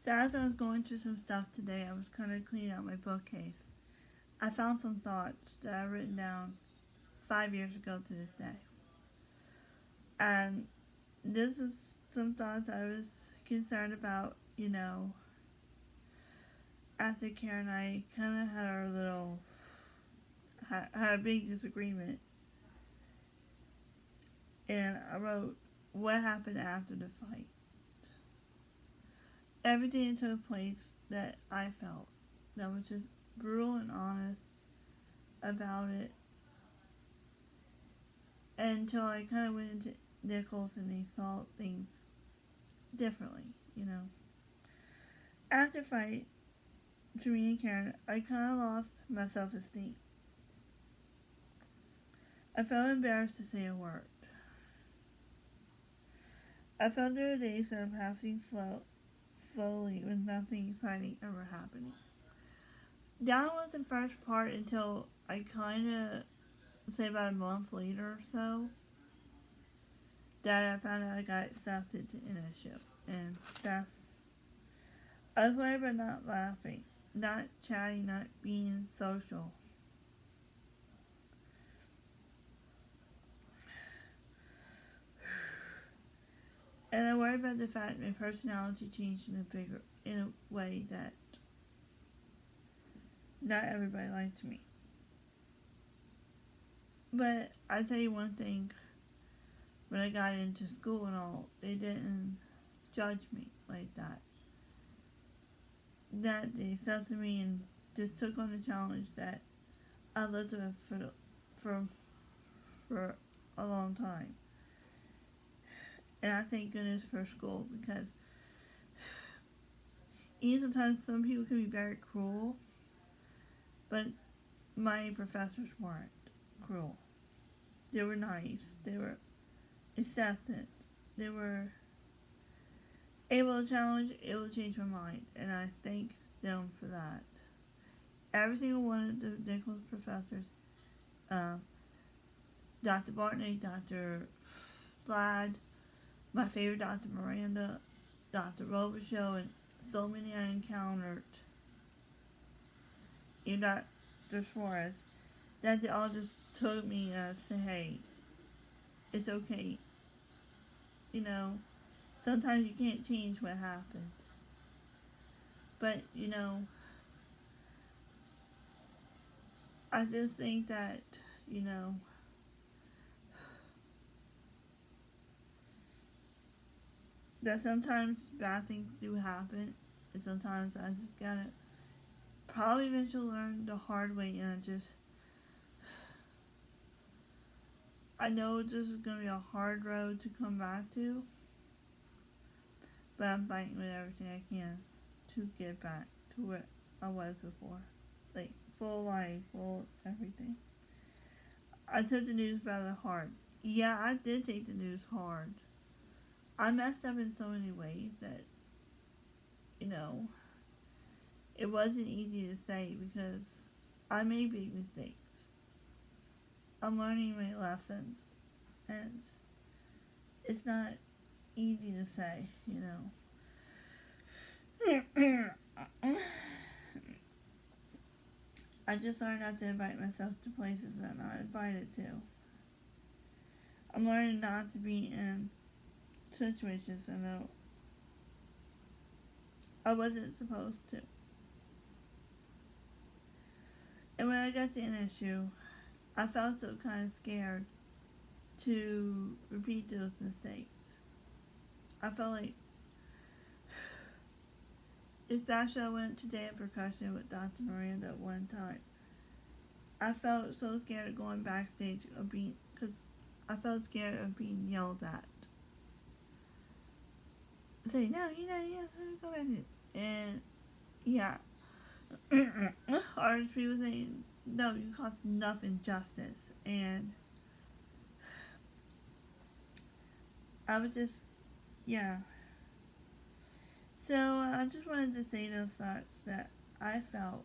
So as I was going through some stuff today, I was kind of cleaning out my bookcase. I found some thoughts that I written down 5 years ago to this day. And this is some thoughts I was concerned about, after Karen and I kind of had our little, had a big disagreement. And I wrote, what happened after the fight? Everything that took place that I felt that was just brutal and honest about it until I kind of went into Nichols and they saw things differently. After fight, to me and Karen, I kind of lost my self-esteem. I felt embarrassed to say a word. I felt there were days that I'm passing slowly with nothing exciting ever happening. That was the first part until I kind of, say about a month later or so, that I found out I got accepted to internship. And I was worried about not laughing, not chatting, not being social. And I worried about the fact my personality changed in a way that not everybody liked me. But I tell you one thing, when I got into school and all, they didn't judge me like that. That they accepted me and just took on the challenge that I lived with for for a long time. And I thank goodness for school because even sometimes some people can be very cruel, but my professors weren't cruel. They were nice. They were acceptant. They were able to change my mind, and I thank them for that. Every single one of the Nichols professors, uh, Dr. Bartney, Dr. Flad, my favorite Dr. Miranda, Dr. Robichaux, and so many I encountered, even Dr. Suarez, that they all just told me, say, hey, it's okay. You know, sometimes you can't change what happened. But, I just think that, you know, that sometimes bad things do happen, and sometimes I just gotta probably eventually learn the hard way, and I know this is gonna be a hard road to come back to, but I'm fighting with everything I can to get back to where I was before. Like, full life, full everything. I took the news rather hard. Yeah, I did take the news hard. I messed up in so many ways that, you know, it wasn't easy to say because I made big mistakes. I'm learning my lessons, and it's not easy to say. I just learned not to invite myself to places that I'm not invited to. I'm learning not to be in situations I know I wasn't supposed to. And when I got to NSU, I felt so kind of scared to repeat those mistakes. I felt like, especially I went to dance percussion with Dr. Miranda at one time. I felt so scared of going backstage because I felt scared of being yelled at. Say, no, go back. And, yeah. Or people saying, no, you caused enough injustice. And I was just, yeah. So I just wanted to say those thoughts that I felt.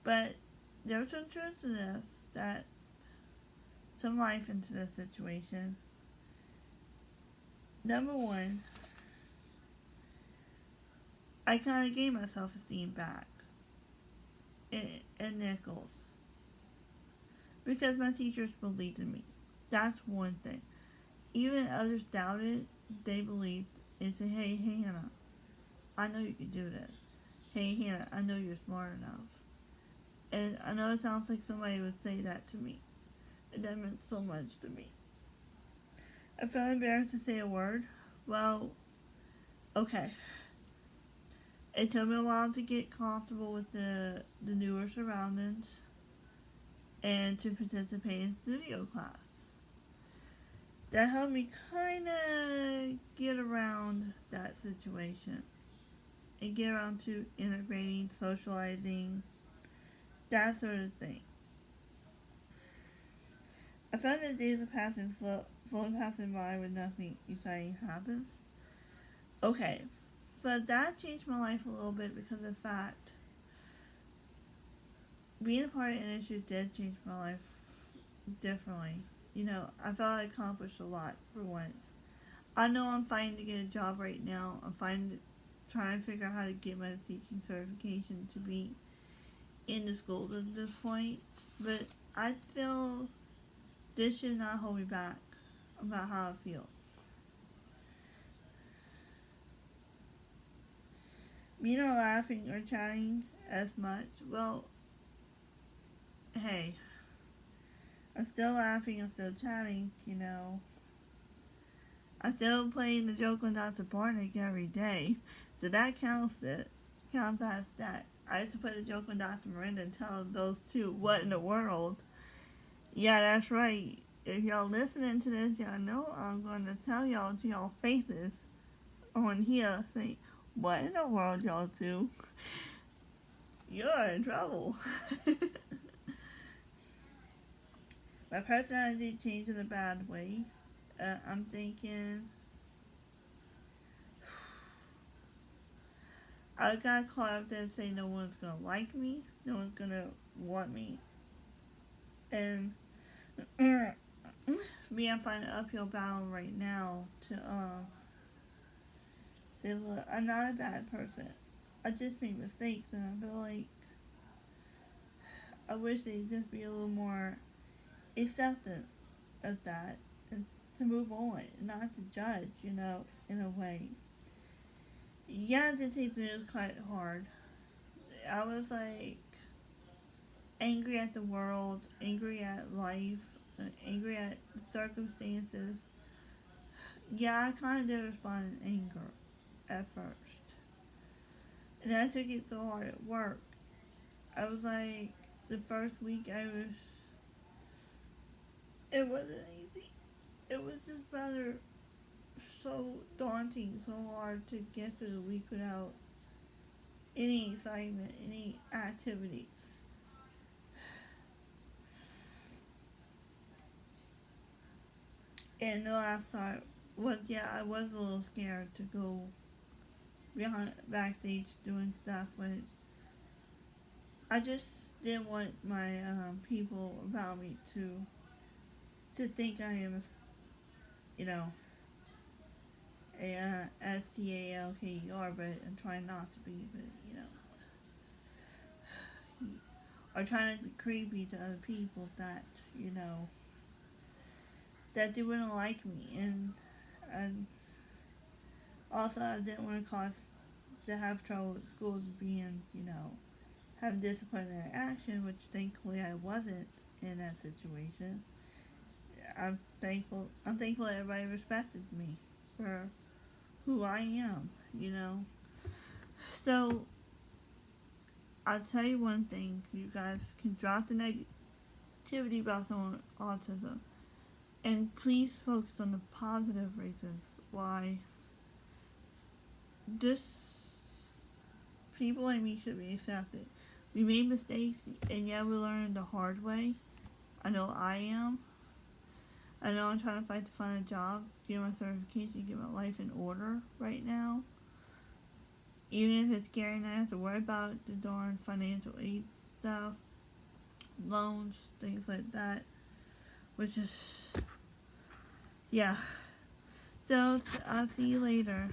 But there was some truth to this, that some life into this situation. Number one, I kind of gained my self-esteem back in Nichols because my teachers believed in me. That's one thing. Even others doubted, they believed and said, hey, Hannah, I know you can do this. Hey, Hannah, I know you're smart enough. And I know it sounds like somebody would say that to me. And that meant so much to me. I felt embarrassed to say a word. Well, okay. It took me a while to get comfortable with the newer surroundings and to participate in studio class. That helped me kind of get around that situation and get around to integrating, socializing, that sort of thing. I found that days are passing slowly passing by when nothing exciting happens. Okay, but that changed my life a little bit because of the fact being a part of an issue did change my life differently. You know, I felt I accomplished a lot for once. I know I'm fighting to get a job right now. I'm trying to figure out how to get my teaching certification to be in the schools at this point. But I feel this should not hold me back about how I feel. Me not laughing or chatting as much, well, hey, I'm still laughing, I'm still chatting, you know. I'm still playing the joke on Dr. Barnick every day, so that counts as that. I used to play the joke on Dr. Miranda and tell those two, what in the world? Yeah, that's right. If y'all listening to this, y'all know I'm going to tell y'all to y'all faces on here, say, what in the world y'all do? You're in trouble. My personality changed in a bad way. I'm thinking I got caught up there saying no one's gonna like me, no one's gonna want me, and me, I'm finding an uphill battle right now to say, look, I'm not a bad person. I just make mistakes, and I feel like I wish they'd just be a little more acceptant of that, and to move on, not to judge, you know, in a way. Yeah, it did take the news quite hard. I was like angry at the world, angry at life, angry at circumstances. Yeah, I kind of did respond in anger at first. And I took it so hard at work. I was like, the first week it wasn't easy. It was just rather so daunting, so hard to get through the week without any excitement, any activities. And the last thought was, yeah, I was a little scared to go behind backstage doing stuff, but I just didn't want my people about me to think I am, you know, a STALKER, but I'm trying not to be, but you know, or trying to be creepy to other people that you know that they wouldn't like me, and also I didn't want to cause to have trouble with schools being, you know, having disciplinary action, which thankfully I wasn't in that situation. I'm thankful. I'm thankful that everybody respected me for who I am. You know. So I'll tell you one thing: you guys can drop the negativity about someone with autism, and please focus on the positive reasons why this people like me should be accepted. We made mistakes, and yeah, we learned the hard way. I know I am. I know I'm trying to fight to find a job, get my certification, get my life in order right now. Even if it's scary and I have to worry about the darn financial aid stuff, loans, things like that. Which is, yeah. So, I'll see you later.